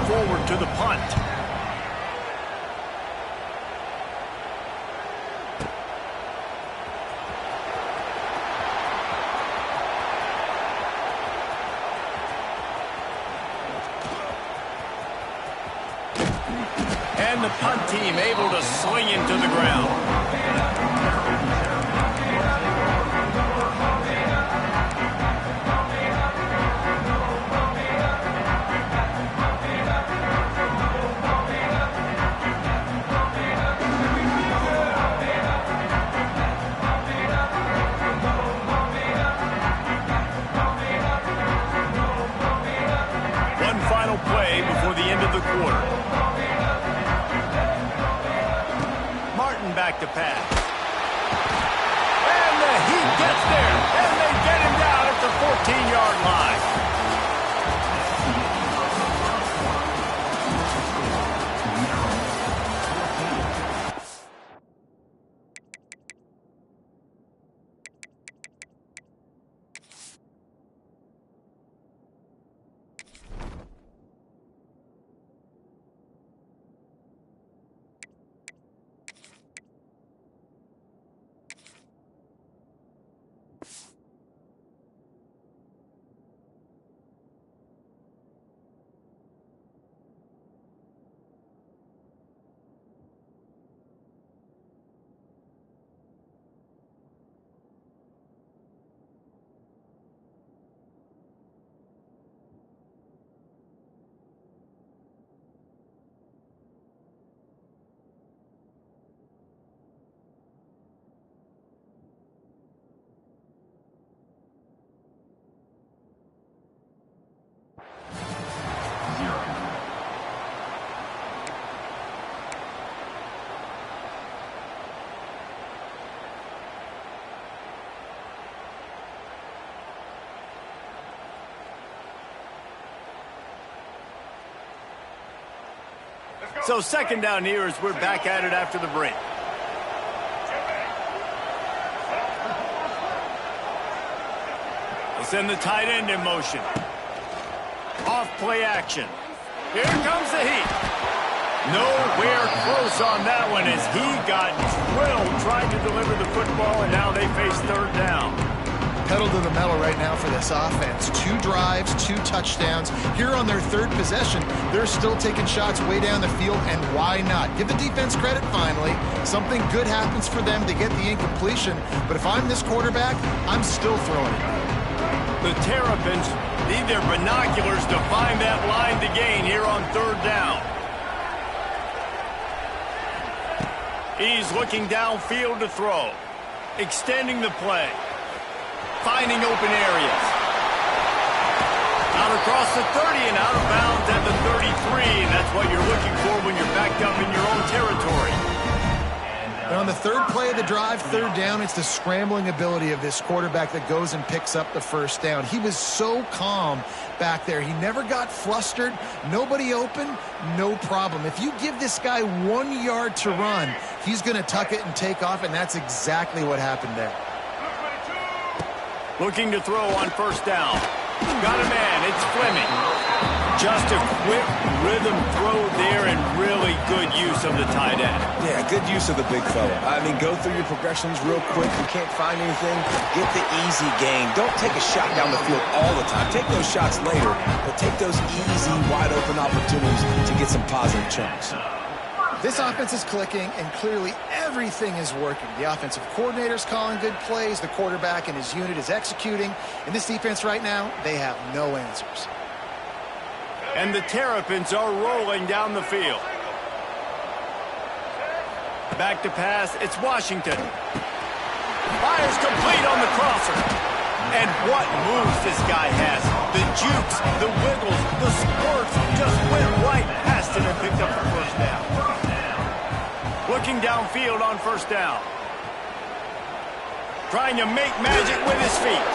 forward to the punt. And the punt team able to swing into the ground. One final play before the end of the quarter. Back to pass. And the Heat gets there. And they get him down at the 14-yard line. So second down here as we're back at it after the break. They'll send the tight end in motion. Off play action. Here comes the Heat. Nowhere close on that one as he got drilled trying to deliver the football, and now they face third down. Pedal to the metal right now for this offense. 2 drives, 2 touchdowns. Here on their third possession, they're still taking shots way down the field, and why not? Give the defense credit finally. Something good happens for them to get the incompletion, but if I'm this quarterback, I'm still throwing it. The Terrapins need their binoculars to find that line to gain here on third down. He's looking downfield to throw. Extending the play. Finding open areas. Out across the 30 and out of bounds at the 33. And that's what you're looking for when you're backed up in your own territory. And on the third play of the drive, third down, it's the scrambling ability of this quarterback that goes and picks up the first down. He was so calm back there. He never got flustered. Nobody open, no problem. If you give this guy 1 yard to run, he's going to tuck it and take off, and that's exactly what happened there. Looking to throw on first down. Got a man. It's Fleming. Just a quick rhythm throw there and really good use of the tight end. Yeah, good use of the big fella. I mean, go through your progressions real quick. You can't find anything, get the easy gain. Don't take a shot down the field all the time. Take those shots later, but take those easy, wide-open opportunities to get some positive chunks. This offense is clicking, and clearly everything is working. The offensive coordinator's calling good plays. The quarterback and his unit is executing. In this defense right now, they have no answers. And the Terrapins are rolling down the field. Back to pass, it's Washington. Fires complete on the crosser. And what moves this guy has. The jukes, the wiggles, the squirts, just went right past it and picked up the first down. Looking downfield on first down. Trying to make magic with his feet.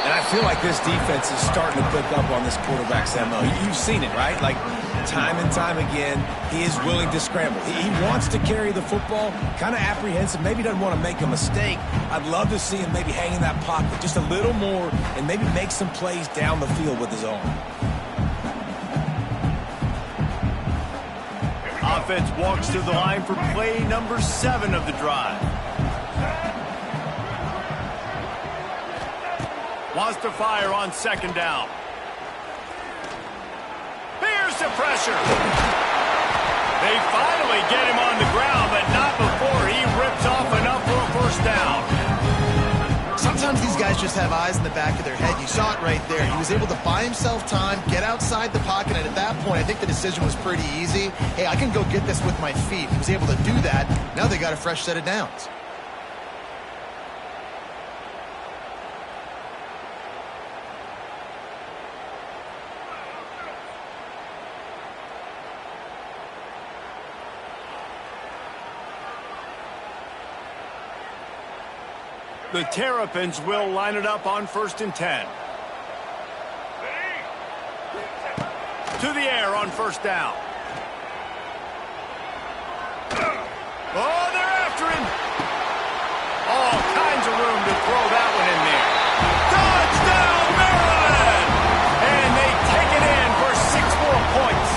And I feel like this defense is starting to pick up on this quarterback's MO. You've seen it, right? Like, time and time again, he is willing to scramble. He wants to carry the football, kind of apprehensive, maybe doesn't want to make a mistake. I'd love to see him maybe hang in that pocket just a little more and maybe make some plays down the field with his own. offense walks to the line for play number 7 of the drive. Wants to fire on 2nd down. Here's the pressure. They finally get him on the ground, but not before he rips off enough for a 1st down. Sometimes these guys just have eyes in the back of their head. You saw it right there. He was able to buy himself time, get outside the pocket, and at that point, I think the decision was pretty easy. Hey, I can go get this with my feet. He was able to do that. Now they got a fresh set of downs. The Terrapins will line it up on 1st and 10. To the air on 1st down. Oh, they're after him. All kinds of room to throw that one in there. Touchdown, Maryland! And they take it in for 6 more points.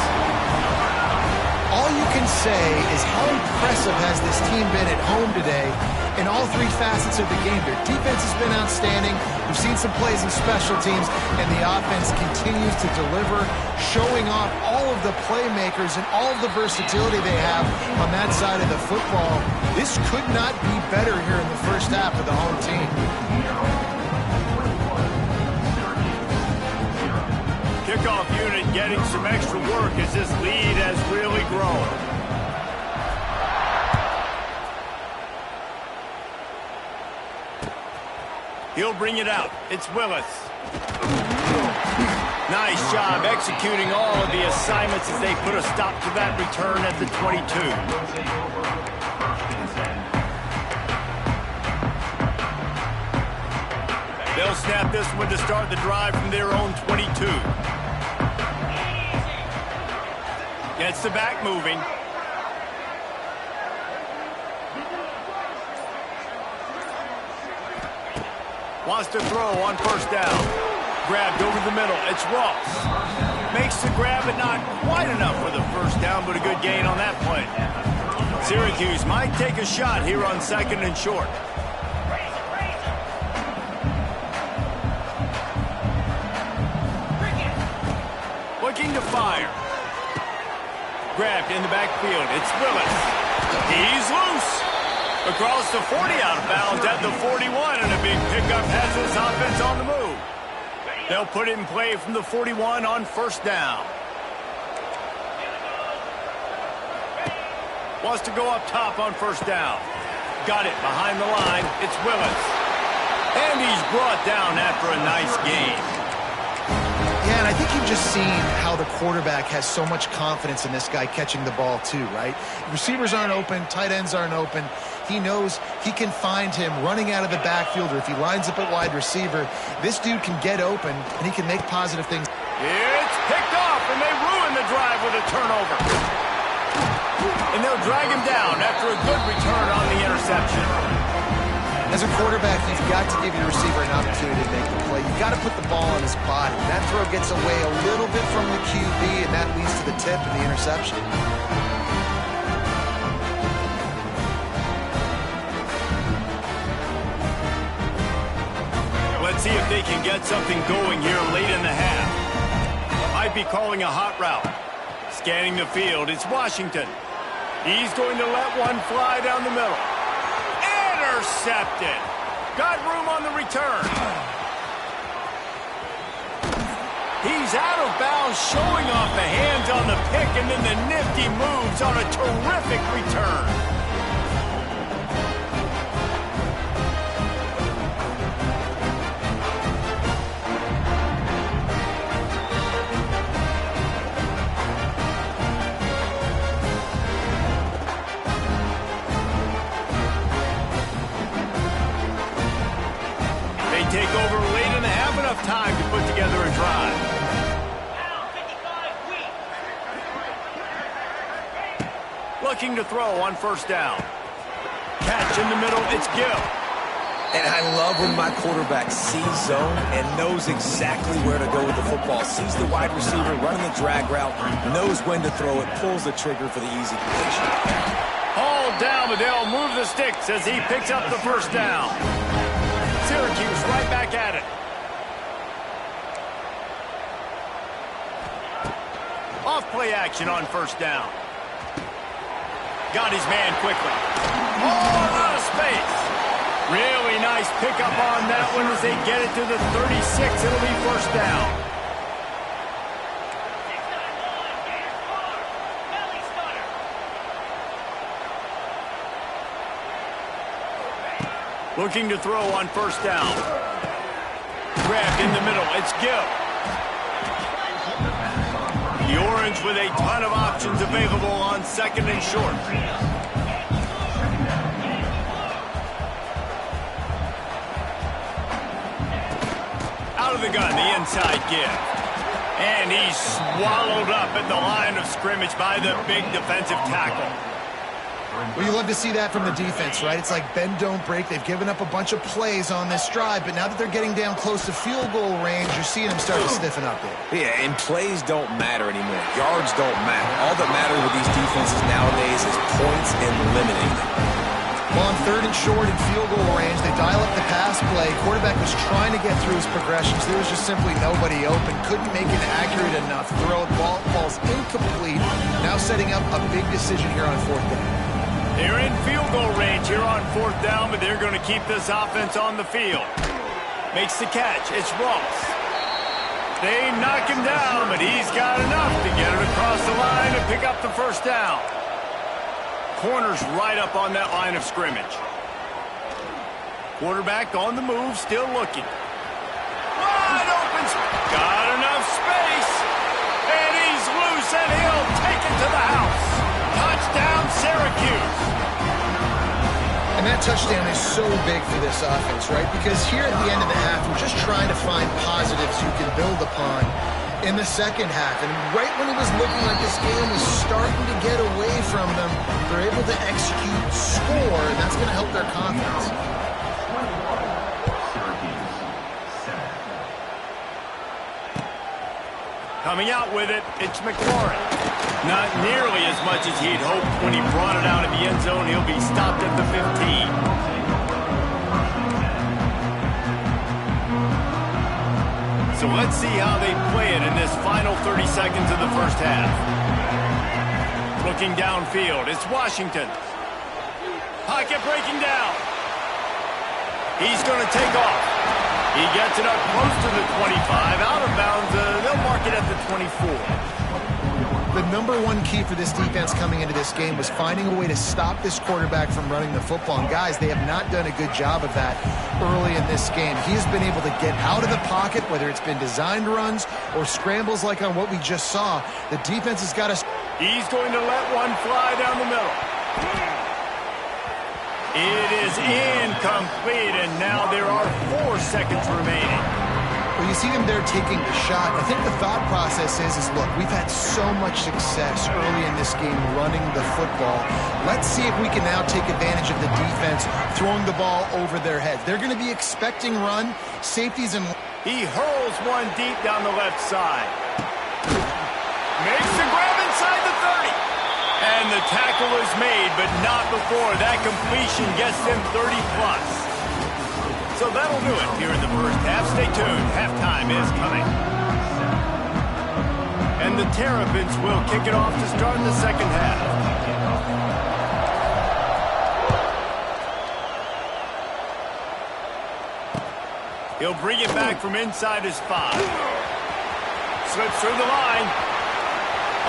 All you can say is how impressive has this team been at home today in all 3 facets of the game. Their defense has been outstanding. We've seen some plays in special teams, and the offense continues to deliver, showing off all of the playmakers and all of the versatility they have on that side of the football. This could not be better here in the 1st half of the home team. Kickoff unit getting some extra work as this lead has really grown. He'll bring it out. It's Willis. Nice job executing all of the assignments as they put a stop to that return at the 22. They'll snap this one to start the drive from their own 22. Gets the back moving. Wants to throw on 1st down. Grabbed over the middle. It's Ross. Makes the grab, but not quite enough for the 1st down, but a good gain on that play. Syracuse might take a shot here on 2nd and short. Looking to fire. Grabbed in the backfield. It's Willis. He's loose. Across the 40, out of bounds at the 41, and a big pickup has his offense on the move. They'll put it in play from the 41 on 1st down. Wants to go up top on 1st down. Got it behind the line. It's Willis. And he's brought down after a nice gain. Yeah, and I think you've just seen how the quarterback has so much confidence in this guy catching the ball too, right? Receivers aren't open, tight ends aren't open. He knows he can find him running out of the backfield, or if he lines up at wide receiver, this dude can get open, and he can make positive things. It's picked off, and they ruin the drive with a turnover. And they'll drag him down after a good return on the interception. As a quarterback, you've got to give your receiver an opportunity to make the play. You've got to put the ball on his body. That throw gets away a little bit from the QB, and that leads to the tip and the interception. Let's see if they can get something going here late in the half. Might be calling a hot route. Scanning the field, it's Washington. He's going to let one fly down the middle. Intercepted. Got room on the return. He's out of bounds, showing off the hands on the pick, and then the nifty moves on a terrific return. Take over late in the half, enough time to put together a drive. Looking to throw on 1st down. Catch in the middle, it's Gill. And I love when my quarterback sees zone and knows exactly where to go with the football. Sees the wide receiver running the drag route, knows when to throw it, pulls the trigger for the easy completion. All down, but they'll move the sticks as he picks up the first down. Syracuse right back at it. Off play action on first down. Got his man quickly. Oh, out of space. Really nice pickup on that one as they get it to the 36. It'll be first down. Looking to throw on first down. Grabbed in the middle. It's Gill. The Orange with a ton of options available on second and short. Out of the gun, the inside give. And he's swallowed up at the line of scrimmage by the big defensive tackle. Well, you love to see that from the defense, right? It's like bend, don't break. They've given up a bunch of plays on this drive, but now that they're getting down close to field goal range, you're seeing them start to stiffen up there. Yeah, and plays don't matter anymore. Yards don't matter. All that matters with these defenses nowadays is points and limiting them. Well, on third and short and field goal range, they dial up the pass play. Quarterback was trying to get through his progressions. There was just simply nobody open. Couldn't make it accurate enough. Throw ball falls incomplete. Now setting up a big decision here on fourth down. They're in field goal range here on fourth down, but they're going to keep this offense on the field. Makes the catch. It's Ross. They knock him down, but he's got enough to get it across the line and pick up the first down. Corner's right up on that line of scrimmage. Quarterback on the move, still looking. Wide open. Got enough space. And he's loose, and he'll take it to the house. Touchdown, Syracuse. And that touchdown is so big for this offense, right? Because here at the end of the half, we're just trying to find positives you can build upon in the second half. And right when it was looking like this game was starting to get away from them, they're able to execute, score, and that's going to help their confidence. Coming out with it, it's McLaurin. Not nearly as much as he'd hoped when he brought it out of the end zone. He'll be stopped at the 15. So let's see how they play it in this final 30 seconds of the first half. Looking downfield, it's Washington. Pocket breaking down. He's going to take off. He gets it up close to the 25. Out of bounds, they'll mark it at the 24. The number one key for this defense coming into this game was finding a way to stop this quarterback from running the football. And guys, they have not done a good job of that early in this game. He has been able to get out of the pocket, whether it's been designed runs or scrambles like on what we just saw. The defense has got to... He's going to let one fly down the middle. It is incomplete, and now there are 4 seconds remaining. Well, you see them there taking the shot. I think the thought process is look, we've had so much success early in this game running the football. Let's see if we can now take advantage of the defense throwing the ball over their heads. They're going to be expecting run, safeties, and... He hurls one deep down the left side. Makes the grab inside the 30. And the tackle is made, but not before that completion gets them 30+. So that'll do it here in the first half. Stay tuned. Halftime is coming. And the Terrapins will kick it off to start the second half. He'll bring it back from inside his 5. Slips through the line.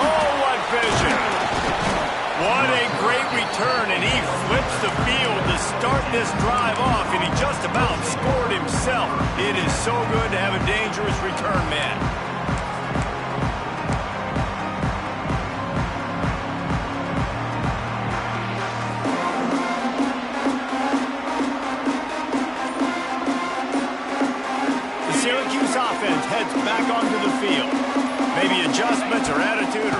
Oh, what vision. What a great return, and he flips the field to start this drive off, and he just about scored himself. It is so good to have a dangerous return man. The Syracuse offense heads back onto the field. Maybe adjustments or attitude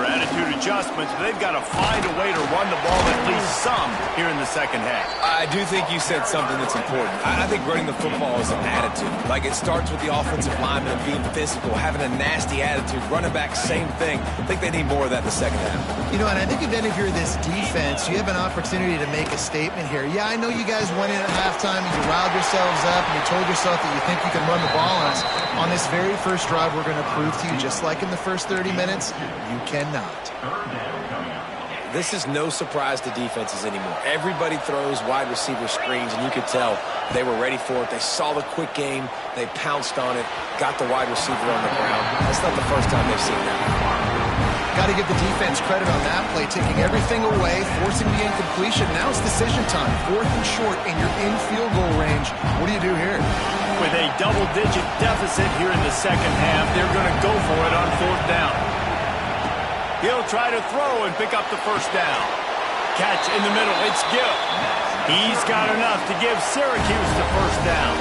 adjustments, but they've got to find a way to run the ball at least some here in the second half. I do think you said something that's important. I think running the football is an attitude. Like, it starts with the offensive lineman and being physical, having a nasty attitude. Running back, same thing. I think they need more of that in the second half. You know, and I think if you're this defense, you have an opportunity to make a statement here. Yeah, I know you guys went in at halftime and you riled yourselves up and you told yourself that you think you can run the ball on us. On this very first drive, we're going to prove to you, just like in the first 30 minutes, you cannot. This is no surprise to defenses anymore. Everybody throws wide receiver screens, and you could tell they were ready for it. They saw the quick game. They pounced on it, got the wide receiver on the ground. That's not the first time they've seen that. Got to give the defense credit on that play, taking everything away, forcing the incompletion. Now it's decision time. 4th and short, and you're in field goal range. What do you do here? With a double-digit deficit here in the second half, they're going to go for it on 4th down. He'll try to throw and pick up the first down. Catch in the middle. It's Gill. He's got enough to give Syracuse the first down.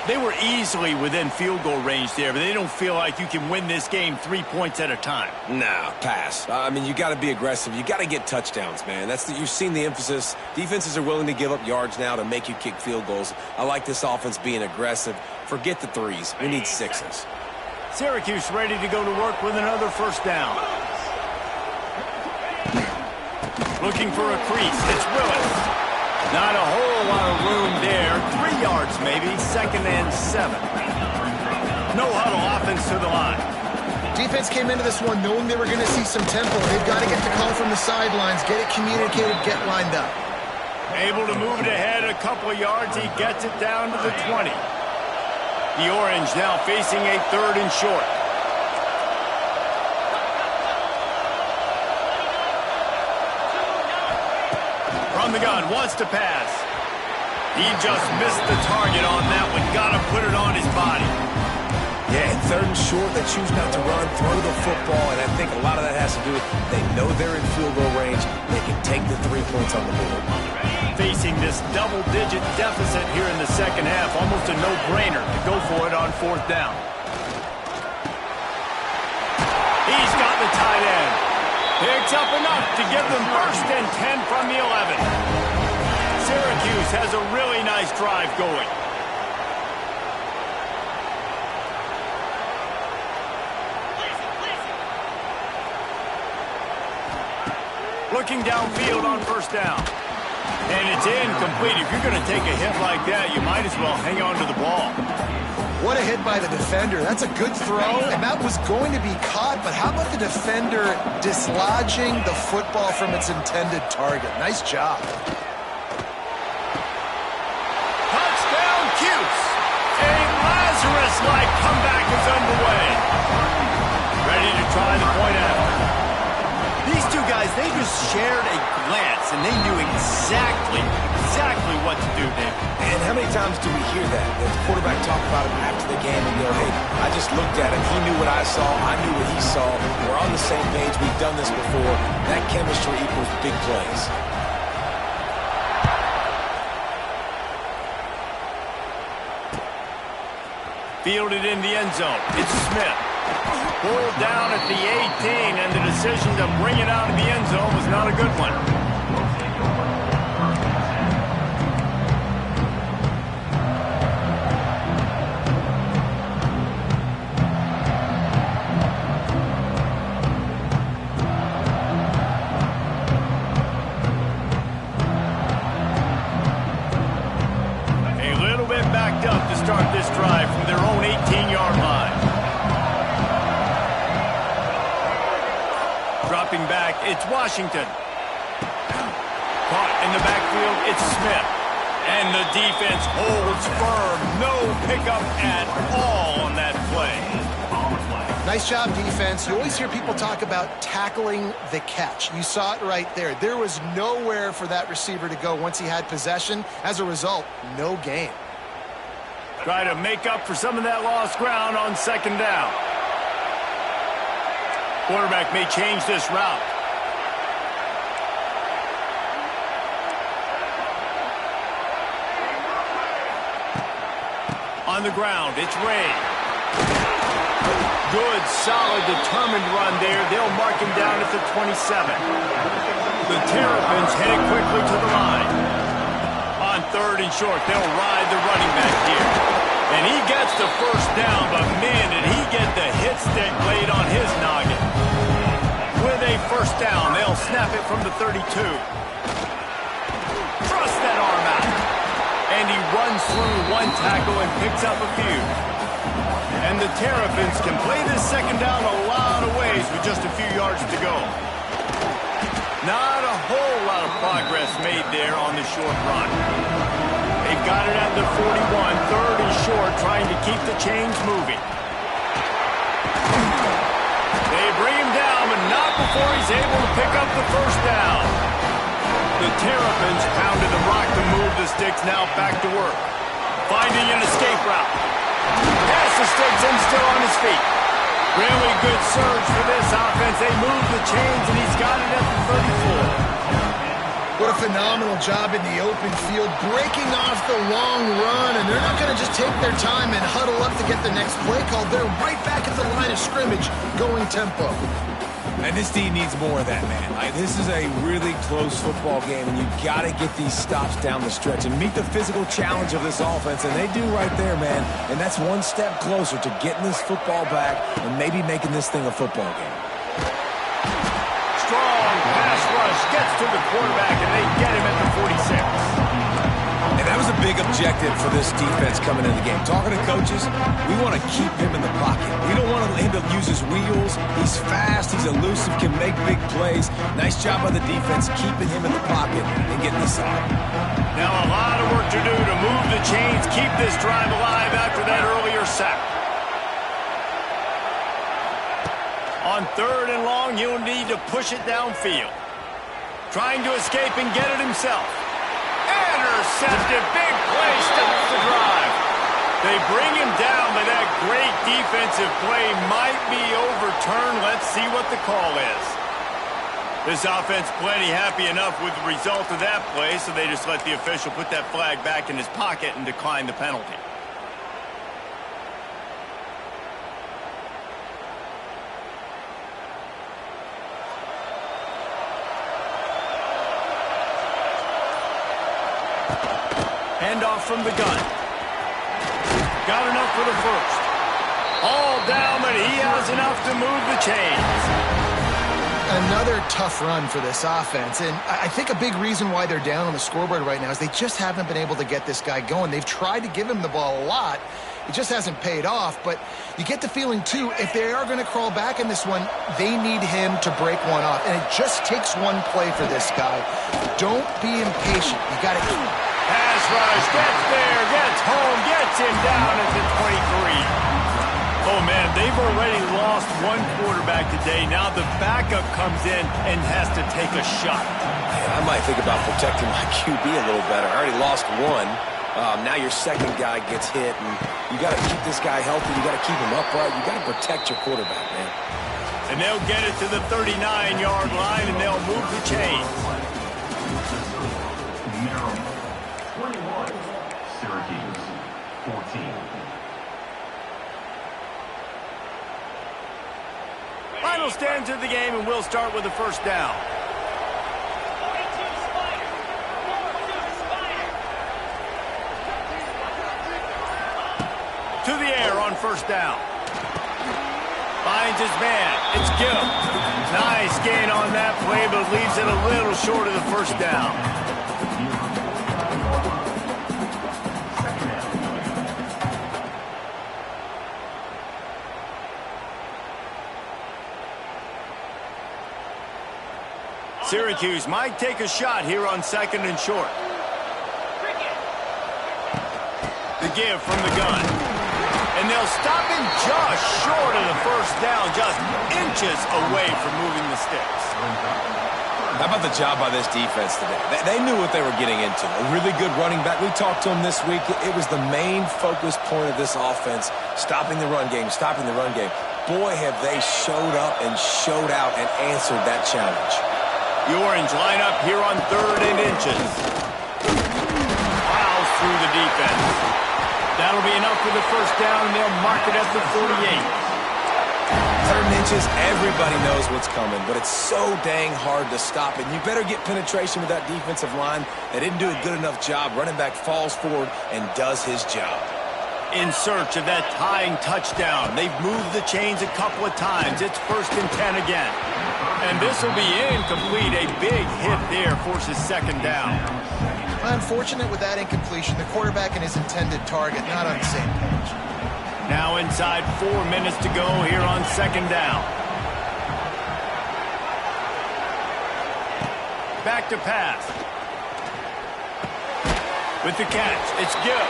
They were easily within field goal range there, but they don't feel like you can win this game 3 points at a time. Nah, pass. I mean, you got to be aggressive. You got to get touchdowns, man. You've seen the emphasis. Defenses are willing to give up yards now to make you kick field goals. I like this offense being aggressive. Forget the threes. We need 6s. Syracuse ready to go to work with another first down. Looking for a crease. It's Willis. Not a whole lot of room there. 3 yards maybe. 2nd and 7. No huddle offense to the line. Defense came into this one knowing they were going to see some tempo. They've got to get the call from the sidelines, get it communicated, get lined up. Able to move it ahead a couple of yards. He gets it down to the 20. The Orange now facing a 3rd and short. From the gun, wants to pass. He just missed the target on that one. Got to put it on his body. Yeah, 3rd and short, they choose not to run, throw the football, and I think a lot of that has to do with they know they're in field goal range. They can take the 3 points on the board. Facing this double-digit deficit here in the second half, almost a no-brainer to go for it on 4th down. He's got the tight end. Picks up enough to give them 1st and 10 from the 11. Syracuse has a really nice drive going. Looking downfield on 1st down. And it's incomplete. If you're going to take a hit like that, you might as well hang on to the ball. What a hit by the defender. That's a good throw, and that was going to be caught, but how about the defender dislodging the football from its intended target? Nice job. Touchdown, Cuse. A Lazarus-like comeback is underway. Ready to try the point after. These two guys, they just shared a glance, and they knew exactly what to do, Dave. And how many times do we hear that? The quarterback talk about him after the game and go, hey, I just looked at him. He knew what I saw. I knew what he saw. We're on the same page. We've done this before. That chemistry equals big plays. Fielded in the end zone. It's Smith. Pulled down at the 18, and the decision to bring it out of the end zone was not a good one. A little bit backed up to start this drive from their own 18-yard line. Dropping back, it's Washington. Caught in the backfield, it's Smith. And the defense holds firm. No pickup at all on that play. Nice job, defense. You always hear people talk about tackling the catch. You saw it right there. There was nowhere for that receiver to go once he had possession. As a result, no gain. Try to make up for some of that lost ground on 2nd down. Quarterback may change this route. On the ground, it's Ray. Good, solid, determined run there. They'll mark him down at the 27. The Terrapins headed quickly to the line. On 3rd and short, they'll ride the running back here. And he gets the first down, but man, did he get the hit stick laid on his noggin. With a first down, they'll snap it from the 32. Thrust that arm out. And he runs through one tackle and picks up a few. And the Terrapins can play this second down a lot of ways with just a few yards to go. Not a whole lot of progress made there on the short run. They've got it at the 41, 3rd and short, trying to keep the chains moving. They bring him down, but not before he's able to pick up the first down. The Terrapins pounded the rock to move the sticks, now back to work. Finding an escape route. Pass the sticks and still on his feet. Really good surge for this offense. They move the chains, and he's got it at the 34. What a phenomenal job in the open field, breaking off the long run, and they're not going to just take their time and huddle up to get the next play call. They're right back at the line of scrimmage, going tempo. And this D needs more of that, man. This is a really close football game, and you've got to get these stops down the stretch and meet the physical challenge of this offense, and they do right there, man. And that's one step closer to getting this football back and maybe making this thing a football game. Strong pass rush gets to the quarterback, and they get him at the 46. And that was a big objective for this defense coming into the game. Talking to coaches, we want to keep him in the pocket. We don't want him to use his wheels. He's fast, he's elusive, can make big plays. Nice job by the defense keeping him in the pocket and getting this out. Now a lot of work to do to move the chains, keep this drive alive after that earlier sack. On 3rd and long, he'll need to push it downfield. Trying to escape and get it himself. Intercepted, big play, stops the drive. They bring him down, but that great defensive play might be overturned. Let's see what the call is. This offense plenty happy enough with the result of that play, so they just let the official put that flag back in his pocket and decline the penalty. Handoff from the gun. Got enough for the first. All down, but he has enough to move the chains. Another tough run for this offense, and I think a big reason why they're down on the scoreboard right now is they just haven't been able to get this guy going. They've tried to give him the ball a lot. It just hasn't paid off, but you get the feeling, too, if they are going to crawl back in this one, they need him to break one off, and it just takes one play for this guy. Don't be impatient. You got to keep. Pass rush, gets there, gets home, gets him down at the 23. Oh, man, they've already lost one quarterback today. Now the backup comes in and has to take a shot. Man, I might think about protecting my QB a little better. I already lost one. Now your second guy gets hit, and you got to keep this guy healthy. You got to keep him upright. You got to protect your quarterback, man. And they'll get it to the 39-yard line, and they'll move the chains. 21, Syracuse, 14. Final stands of the game, and we'll start with the first down. To the air on first down. Finds his man. It's Gill. Nice gain on that play, but leaves it a little short of the first down. Syracuse might take a shot here on 2nd and short. The give from the gun. And they'll stop him just short of the first down, just inches away from moving the sticks. How about the job by this defense today? They knew what they were getting into. A really good running back. We talked to him this week. It was the main focus point of this offense, stopping the run game, stopping the run game. Boy, have they showed up and showed out and answered that challenge. The Orange line up here on 3rd and inches. Plows through the defense. That'll be enough for the first down, and they'll mark it at the 48. 3rd and inches, everybody knows what's coming, but it's so dang hard to stop it. You better get penetration with that defensive line. They didn't do a good enough job. Running back falls forward and does his job. In search of that tying touchdown. They've moved the chains a couple of times. It's 1st and 10 again. And this will be incomplete. A big hit there forces 2nd down. Unfortunate with that incompletion. The quarterback and his intended target not on the same page. Now inside 4 minutes to go here on 2nd down. Back to pass. With the catch, it's good.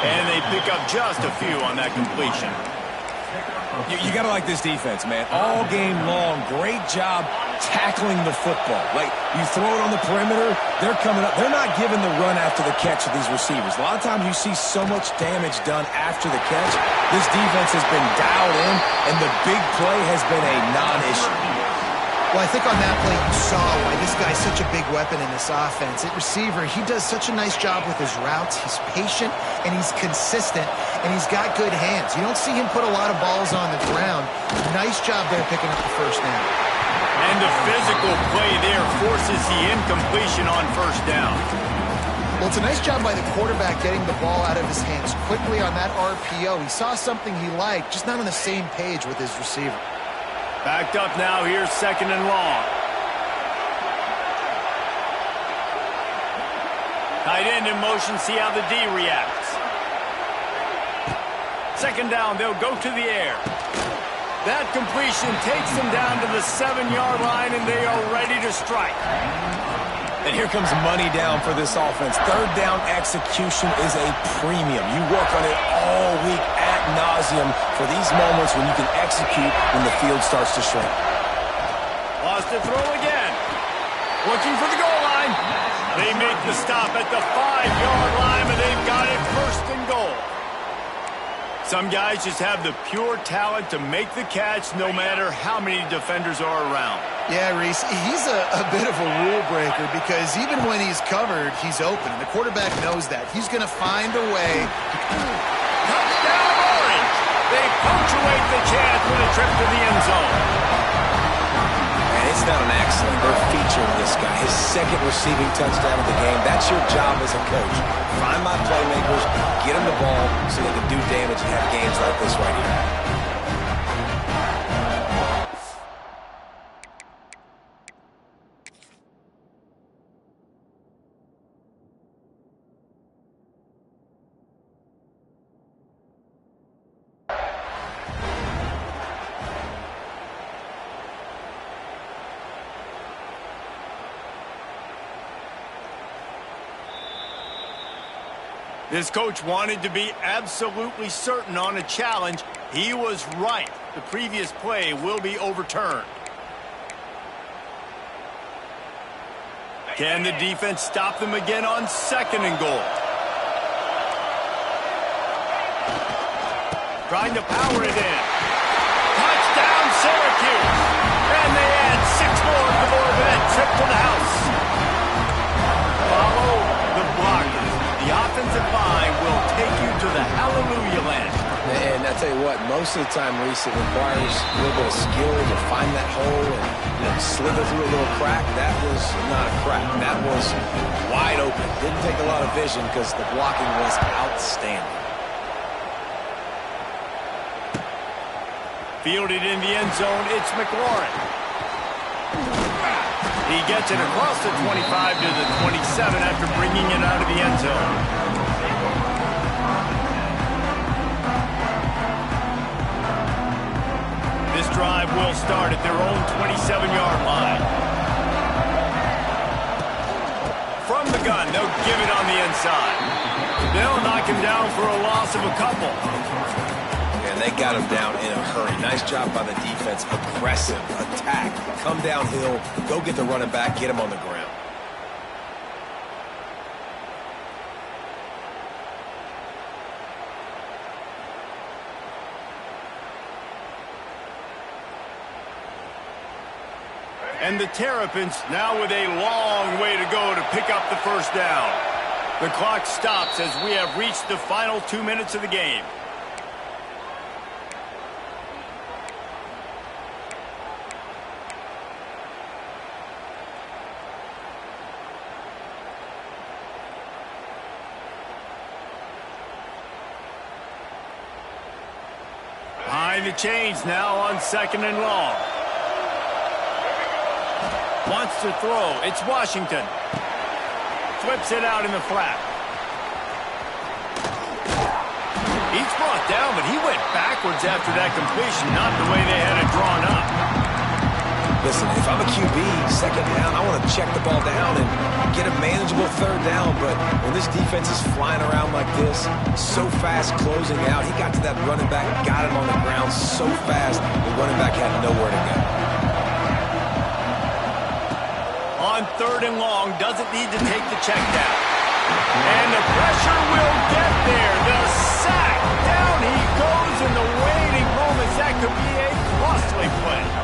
And they pick up just a few on that completion. You got to like this defense, man. All game long, great job tackling the football. Like, you throw it on the perimeter, they're coming up. They're not giving the run after the catch of these receivers. A lot of times you see so much damage done after the catch. This defense has been dialed in, and the big play has been a non-issue. Well, I think on that play you saw why this guy's such a big weapon in this offense. At receiver, he does such a nice job with his routes. He's patient, and he's consistent, and he's got good hands. You don't see him put a lot of balls on the ground. Nice job there picking up the 1st down. And the physical play there forces the incompletion on 1st down. Well, it's a nice job by the quarterback getting the ball out of his hands quickly on that RPO. He saw something he liked, just not on the same page with his receiver. Backed up now, here's 2nd and long. Tight end in motion, see how the D reacts. 2nd down, they'll go to the air. That completion takes them down to the 7-yard line, and they are ready to strike. And here comes money down for this offense. 3rd down execution is a premium. You work on it all week ad nauseum for these moments when you can execute when the field starts to shrink. Lost to throw again. Looking for the goal line. They make the stop at the 5-yard line, and they've got it 1st and goal. Some guys just have the pure talent to make the catch no matter how many defenders are around. Yeah, Reese, he's a bit of a rule breaker because even when he's covered, he's open. And the quarterback knows that. He's going to find a way. Touchdown, Orange! They punctuate the chance with a trip to the end zone. And it's not an accident. They're featuring this guy. His 2nd receiving touchdown of the game. That's your job as a coach. Find my playmakers, get them the ball so they can do damage and have games like this right here. This coach wanted to be absolutely certain on a challenge. He was right. The previous play will be overturned. Can the defense stop them again on 2nd and goal? Trying to power it in. Touchdown, Syracuse! And they add 6 more to the board with that trip to the house. Follow the blockers. The offensive line will take you to the hallelujah land. And I tell you what, most of the time, Reese, it requires a little bit of skill to find that hole and slither through a little crack. That was not a crack. That was wide open. Didn't take a lot of vision because the blocking was outstanding. Fielded in the end zone, it's McLaurin. He gets it across the 25 to the 27 after bringing it out of the end zone. This drive will start at their own 27-yard line. From the gun, they'll give it on the inside. They'll knock him down for a loss of a couple. And they got him down in a hurry. Nice job by the defense. Aggressive attack. Come downhill. Go get the running back. Get him on the ground. And the Terrapins now with a long way to go to pick up the 1st down. The clock stops as we have reached the final 2 minutes of the game. going to change now on 2nd and long. Wants to throw. It's Washington. Flips it out in the flat. He's brought down, but he went backwards after that completion, not the way they had it drawn up. Listen, if I'm a QB, 2nd down, I want to check the ball down and get a manageable 3rd down. But when this defense is flying around like this, so fast closing out, he got to that running back, got him on the ground so fast, the running back had nowhere to go. On 3rd and long, doesn't need to take the check down. And the pressure will get there. The sack. Down he goes in the waiting moments. That could be a costly play.